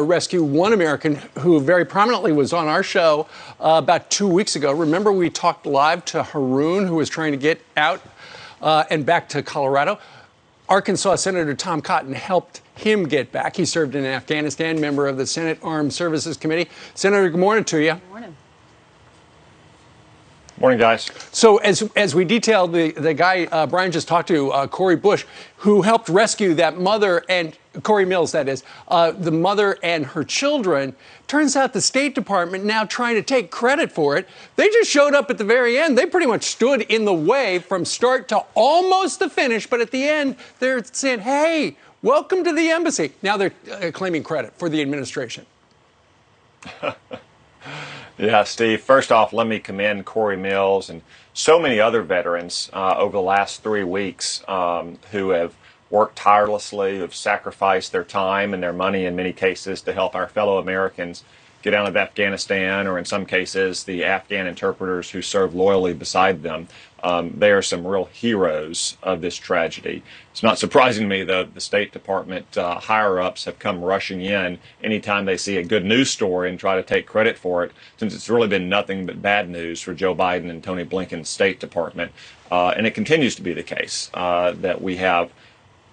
rescue one American who very prominently was on our show about 2 weeks ago. Remember, we talked live to Haroon, who was trying to get out and back to Colorado. Arkansas Senator Tom Cotton helped him get back. He served in Afghanistan, member of the Senate Armed Services Committee. Senator, good morning to you. Good morning. Morning, guys. So as we detailed, the guy Brian just talked to, Corey Bush, who helped rescue that mother and Corey Mills, that is, the mother and her children. Turns out the State Department now trying to take credit for it. They just showed up at the very end. They pretty much stood in the way from start to almost the finish. But at the end, they're saying, hey, welcome to the embassy. Now they're claiming credit for the administration. Yeah, Steve, first off, let me commend Corey Mills and so many other veterans over the last 3 weeks who have worked tirelessly, who have sacrificed their time and their money in many cases to help our fellow Americans get out of Afghanistan, or in some cases, the Afghan interpreters who serve loyally beside them. They are some real heroes of this tragedy. It's not surprising to me, though, the State Department higher-ups have come rushing in anytime they see a good news story and try to take credit for it, since it's really been nothing but bad news for Joe Biden and Tony Blinken's State Department. And it continues to be the case that we have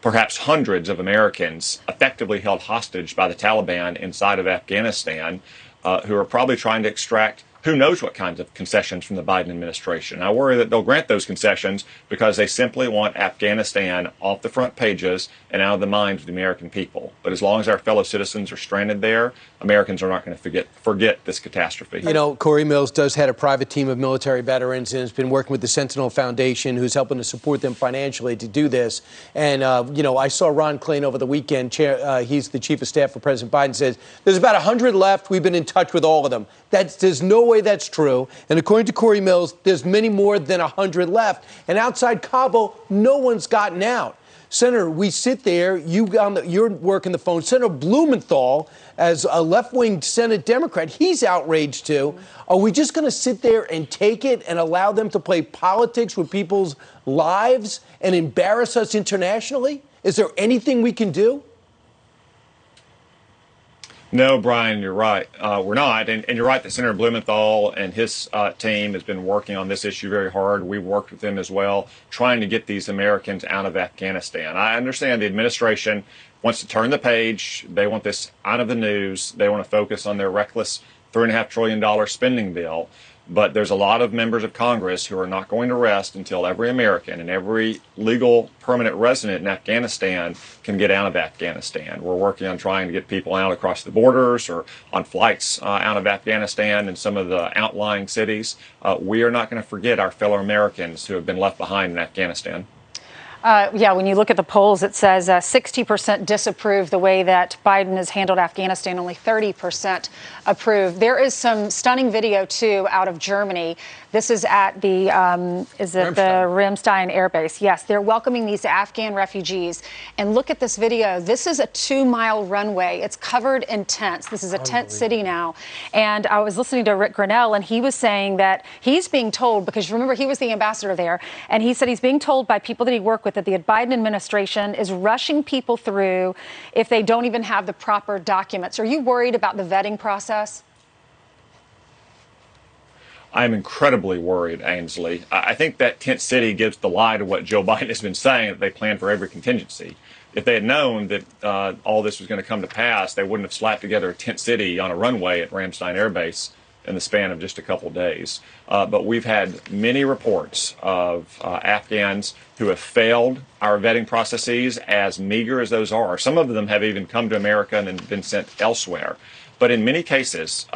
perhaps hundreds of Americans effectively held hostage by the Taliban inside of Afghanistan who are probably trying to extract who knows what kinds of concessions from the Biden administration. I worry that they'll grant those concessions because they simply want Afghanistan off the front pages and out of the minds of the American people. But as long as our fellow citizens are stranded there, Americans are not going to forget this catastrophe. You know, Corey Mills does head a private team of military veterans and has been working with the Sentinel Foundation, who's helping to support them financially to do this. And, you know, I saw Ron Klain over the weekend. He's the chief of staff for President Biden, says there's about 100 left. We've been in touch with all of them. There's no way that's true. And according to Corey Mills, there's many more than 100 left. And outside Kabul, no one's gotten out. Senator, we sit there, you're working the phone. Senator Blumenthal, as a left-wing Senate Democrat, he's outraged too. Are we just going to sit there and take it and allow them to play politics with people's lives and embarrass us internationally? Is there anything we can do? No, Brian, you're right. We're not. And you're right that Senator Blumenthal and his team has been working on this issue very hard. We've worked with them as well, trying to get these Americans out of Afghanistan. I understand the administration wants to turn the page. They want this out of the news. They want to focus on their reckless $3.5 trillion spending bill. But there's a lot of members of Congress who are not going to rest until every American and every legal permanent resident in Afghanistan can get out of Afghanistan. We're working on trying to get people out across the borders or on flights out of Afghanistan and some of the outlying cities. We are not going to forget our fellow Americans who have been left behind in Afghanistan. Yeah, when you look at the polls, it says 60% disapprove the way that Biden has handled Afghanistan, only 30% approve. There is some stunning video, too, out of Germany. This is at the, Ramstein Air Base. Yes, they're welcoming these Afghan refugees. And look at this video. This is a 2-mile runway. It's covered in tents. This is a tent city now. And I was listening to Rick Grinnell, and he was saying that he's being told, because remember, he was the ambassador there, and he said he's being told by people that he worked with that the Biden administration is rushing people through if they don't even have the proper documents. Are you worried about the vetting process? I'm incredibly worried, Ainsley. I think that tent city gives the lie to what Joe Biden has been saying, that they plan for every contingency. If they had known that all this was going to come to pass, they wouldn't have slapped together a tent city on a runway at Ramstein Air Base in the span of just a couple of days. But we've had many reports of Afghans who have failed our vetting processes, as meager as those are. Some of them have even come to America and then been sent elsewhere. But in many cases,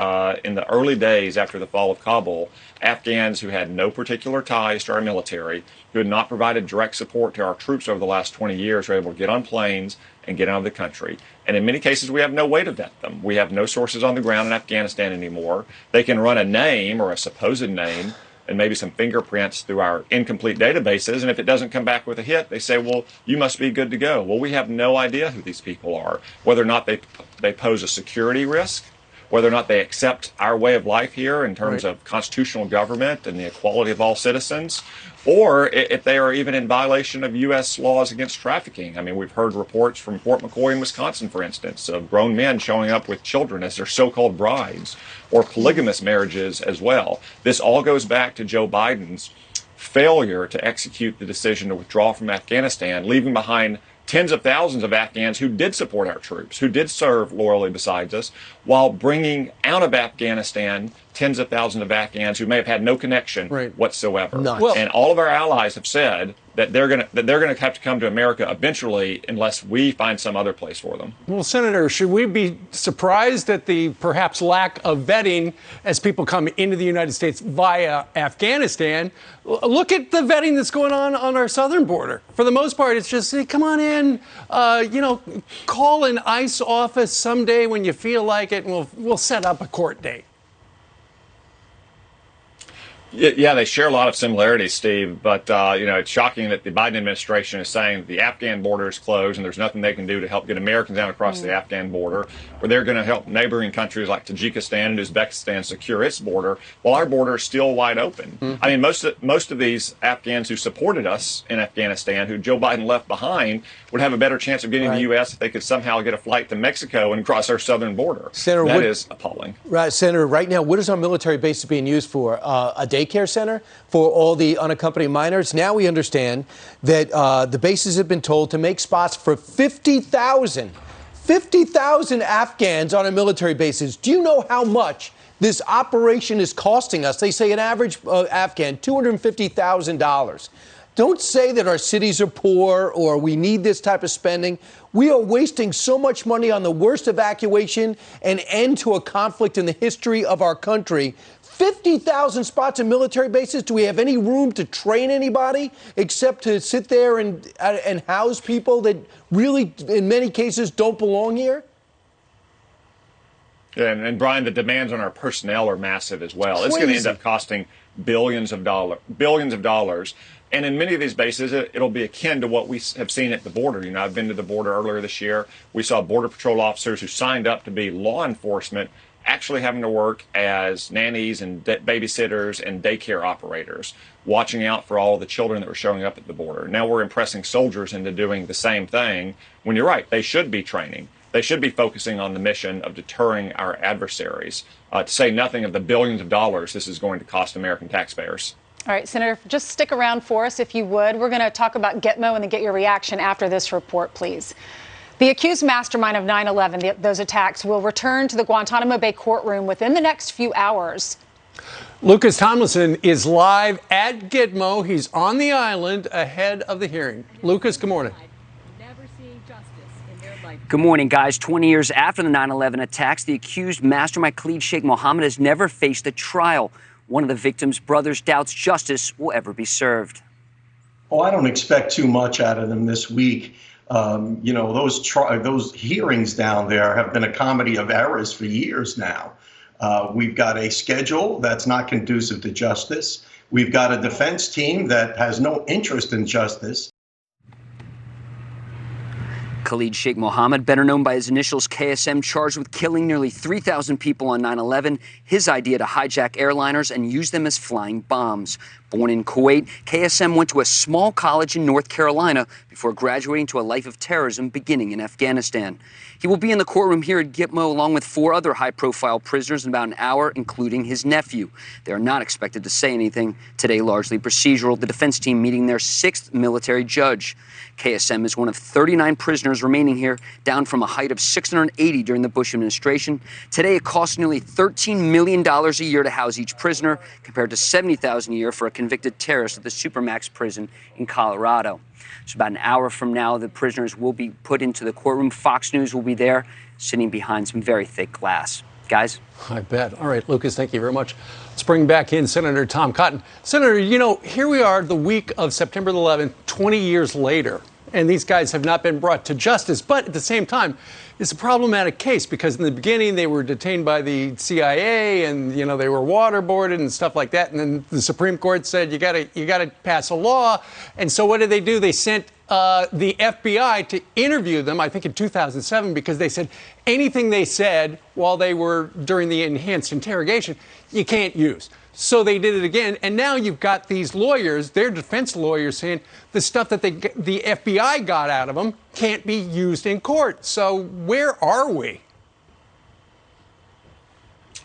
in the early days after the fall of Kabul, Afghans who had no particular ties to our military, who had not provided direct support to our troops over the last 20 years, were able to get on planes and get out of the country. And in many cases, we have no way to vet them. We have no sources on the ground in Afghanistan anymore. They can run a name or a supposed name and maybe some fingerprints through our incomplete databases. And if it doesn't come back with a hit, they say, well, you must be good to go. Well, we have no idea who these people are, whether or not they pose a security risk whether or not they accept our way of life here in terms of constitutional government and the equality of all citizens, or if they are even in violation of U.S. laws against trafficking. I mean, we've heard reports from Fort McCoy in Wisconsin, for instance, of grown men showing up with children as their so-called brides, or polygamous marriages as well. This all goes back to Joe Biden's failure to execute the decision to withdraw from Afghanistan, leaving behind tens of thousands of Afghans who did support our troops, who did serve loyally beside us, while bringing out of Afghanistan tens of thousands of Afghans who may have had no connection whatsoever. And all of our allies have said that they're going to have to come to America eventually unless we find some other place for them. Well, Senator, should we be surprised at the perhaps lack of vetting as people come into the United States via Afghanistan? Look at the vetting that's going on our southern border. For the most part, it's just, hey, come on in, call an ICE office someday when you feel like it, and we'll set up a court date. Yeah, they share a lot of similarities, Steve, but it's shocking that the Biden administration is saying that the Afghan border is closed and there's nothing they can do to help get Americans down across the Afghan border, where they're going to help neighboring countries like Tajikistan and Uzbekistan secure its border, while our border is still wide open. I mean, most of these Afghans who supported us in Afghanistan, who Joe Biden left behind, would have a better chance of getting to the U.S. if they could somehow get a flight to Mexico and cross our southern border. Senator, that is appalling. Right, Senator, right now, what is our military bases being used for? A daycare center for all the unaccompanied minors? Now we understand that the bases have been told to make spots for 50,000 Afghans on our military bases. Do you know how much this operation is costing us? They say an average Afghan, $250,000. Don't say that our cities are poor or we need this type of spending. We are wasting so much money on the worst evacuation and end to a conflict in the history of our country. 50,000 spots in military bases. Do we have any room to train anybody except to sit there and house people that really, in many cases, don't belong here? Yeah, and Brian, the demands on our personnel are massive as well. It's going to end up costing billions of dollars. And in many of these bases, it'll be akin to what we have seen at the border. You know, I've been to the border earlier this year. We saw Border Patrol officers who signed up to be law enforcement actually having to work as nannies and babysitters and daycare operators, watching out for all the children that were showing up at the border. Now we're impressing soldiers into doing the same thing, when you're right, they should be training. They should be focusing on the mission of deterring our adversaries, to say nothing of the billions of dollars this is going to cost American taxpayers. All right, Senator, just stick around for us if you would. We're going to talk about Gitmo and then get your reaction after this report, please. The accused mastermind of 9/11, those attacks, will return to the Guantanamo Bay courtroom within the next few hours. Lucas Tomlinson is live at Gitmo. He's on the island ahead of the hearing. Lucas, good morning. Good morning, guys. 20 years after the 9/11 attacks, the accused mastermind Khalid Sheikh Mohammed has never faced a trial. One of the victim's brothers doubts justice will ever be served. Oh, I don't expect too much out of them this week. Those hearings down there have been a comedy of errors for years now. We've got a schedule that's not conducive to justice. We've got a defense team that has no interest in justice. Khalid Sheikh Mohammed, better known by his initials KSM, charged with killing nearly 3,000 people on 9/11, his idea to hijack airliners and use them as flying bombs. Born in Kuwait, KSM went to a small college in North Carolina before graduating to a life of terrorism beginning in Afghanistan. He will be in the courtroom here at Gitmo along with 4 other high-profile prisoners in about an hour, including his nephew. They are not expected to say anything. Today, largely procedural, the defense team meeting their 6th military judge. KSM is one of 39 prisoners remaining here, down from a height of 680 during the Bush administration. Today, it costs nearly $13 million a year to house each prisoner, compared to $70,000 a year for a convicted terrorist at the Supermax prison in Colorado. So about an hour from now, the prisoners will be put into the courtroom. Fox News will be there, sitting behind some very thick glass. Guys? I bet. All right, Lucas, thank you very much. Let's bring back in Senator Tom Cotton. Senator, here we are the week of September 11th, 20 years later, and these guys have not been brought to justice. But at the same time, it's a problematic case because in the beginning they were detained by the CIA and, they were waterboarded and stuff like that. And then the Supreme Court said, you got to pass a law. And so what did? They sent the FBI to interview them, I think in 2007, because they said anything they said while they were during the enhanced interrogation, you can't use. So they did it again. And now you've got these lawyers, their defense lawyers, saying the stuff that the FBI got out of them can't be used in court. So where are we?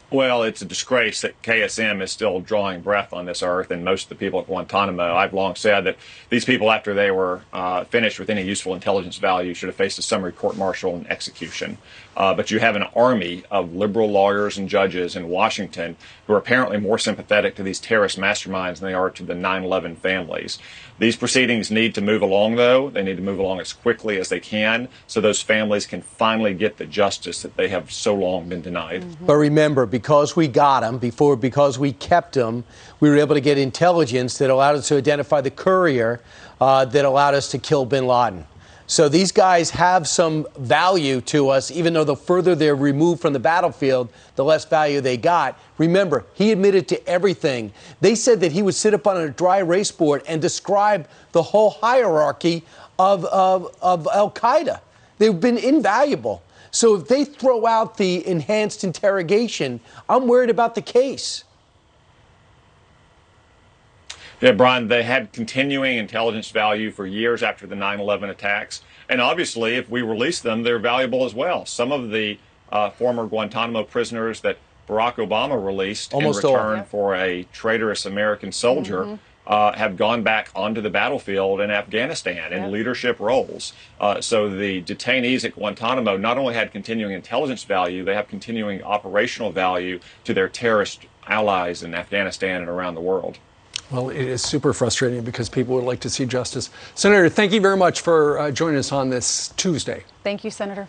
Well, it's a disgrace that KSM is still drawing breath on this earth, and most of the people at Guantanamo. I've long said that these people, after they were finished with any useful intelligence value, should have faced a summary court-martial and execution. But you have an army of liberal lawyers and judges in Washington who are apparently more sympathetic to these terrorist masterminds than they are to the 9/11 families. These proceedings need to move along, though. They need to move along as quickly as they can so those families can finally get the justice that they have so long been denied. But remember, because we got them, because we kept them, we were able to get intelligence that allowed us to identify the courier that allowed us to kill bin Laden. So these guys have some value to us, even though the further they're removed from the battlefield, the less value they got. Remember, he admitted to everything. They said that he would sit up on a dry erase board and describe the whole hierarchy of Al-Qaeda. They've been invaluable. So if they throw out the enhanced interrogation, I'm worried about the case. Yeah, Brian, they had continuing intelligence value for years after the 9/11 attacks. And obviously, if we release them, they're valuable as well. Some of the former Guantanamo prisoners that Barack Obama released in return for a traitorous American soldier have gone back onto the battlefield in Afghanistan in leadership roles. So the detainees at Guantanamo not only had continuing intelligence value, they have continuing operational value to their terrorist allies in Afghanistan and around the world. Well, it is super frustrating because people would like to see justice. Senator, thank you very much for joining us on this Tuesday. Thank you, Senator.